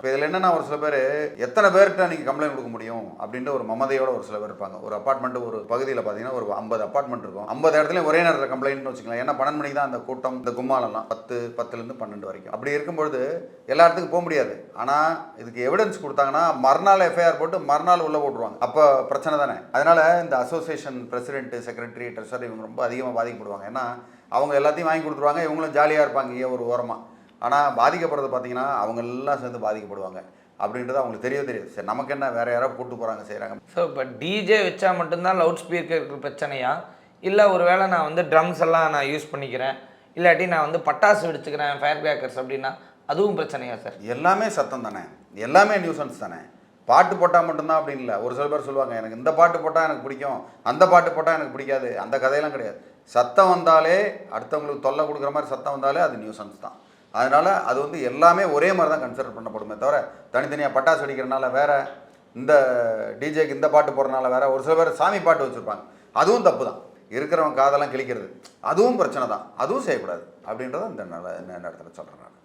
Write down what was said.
இப்போ இதில் என்னென்னா ஒரு சில பேர் எத்தனை பேர்கிட்ட நீங்கள் கம்ப்ளைண்ட் கொடுக்க முடியும் அப்படின்ற ஒரு மமதையோட ஒரு சில பேர் இருப்பாங்க. ஒரு அப்பார்ட்மெண்ட் ஒரு பகுதியில் பார்த்தீங்கன்னா ஒரு 50 அப்பார்ட்மெண்ட் இருக்கும். 50 இடத்துலையும் ஒரே நேரத்தில் கம்ப்ளைண்ட்னு வச்சுக்கலாம். ஏன்னா 12 மணிக்கு தான் அந்த கூட்டம், இந்த கும்மாலெல்லாம் 10லேருந்து 12 வரைக்கும். அப்படி இருக்கும்பொழுது எல்லா இடத்துக்கும் போக முடியாது. ஆனால் இதுக்கு எவிடன்ஸ் கொடுத்தாங்கன்னா மறுநாள் எஃப்ஐஆர் போட்டு மறுநாள் உள்ளே போட்டுருவாங்க. அப்போ பிரச்சனை தானே. அதனால் இந்த அசோசியேஷன் பிரசிடென்ட், செக்ரட்டரி, ட்ரெஷரர் இவங்க ரொம்ப அதிகமாக பாதிக்கப்படுவாங்க. ஏன்னா அவங்க எல்லாத்தையும் வாங்கி கொடுத்துருவாங்க, இவங்களும் ஜாலியாக இருப்பாங்க இங்கே ஒரு ஓரமாக. ஆனால் பாதிக்கப்படுறது பார்த்தீங்கன்னா அவங்க எல்லாம் சேர்ந்து பாதிக்கப்படுவாங்க அப்படின்றது அவங்களுக்கு தெரியாது. சரி நமக்கு என்ன, வேறு யாராவது கூப்பிட்டு போகிறாங்க செய்கிறாங்க. ஸோ இப்போ டிஜே வச்சா மட்டும்தான் லவுட் ஸ்பீக்கருக்கு பிரச்சனையா, இல்லை ஒரு வேளை நான் வந்து ட்ரம்ஸ் எல்லாம் நான் யூஸ் பண்ணிக்கிறேன், இல்லாட்டி நான் வந்து பட்டாசு வெடிச்சுக்கிறேன், ஃபயர் கிராக்கர்ஸ் அப்படின்னா அதுவும் பிரச்சனையா சார்? எல்லாமே சத்தம் தானே, எல்லாமே நியூசன்ஸ் தானே. பாட்டு போட்டால் மட்டும்தான் அப்படின்னு இல்லை. ஒரு சில பேர் சொல்லுவாங்க எனக்கு இந்த பாட்டு போட்டால் எனக்கு பிடிக்கும், அந்த பாட்டு போட்டால் எனக்கு பிடிக்காது, அந்த கதையெல்லாம் கிடையாது. சத்தம் வந்தாலே, அடுத்தவங்களுக்கு தொல்லை கொடுக்குற மாதிரி சத்தம் வந்தாலே அது நியூசன்ஸ் தான். அதனால் அது வந்து எல்லாமே ஒரே மாதிரி தான் கன்சிடர் பண்ணப்படுமே தவிர தனித்தனியாக பட்டாசு வெடிக்கிறனால வேறு, இந்த டிஜேக்கு இந்த பாட்டு போடுறதுனால வேறு. ஒரு சில பேர் சாமி பாட்டு வச்சுருப்பாங்க, அதுவும் தப்பு தான். இருக்கிறவங்க காதெல்லாம் கிழிக்கிறது அதுவும் பிரச்சனை தான், அதுவும் செய்யக்கூடாது அப்படின்றத இந்த இடத்துல சொல்கிறேன் நான்.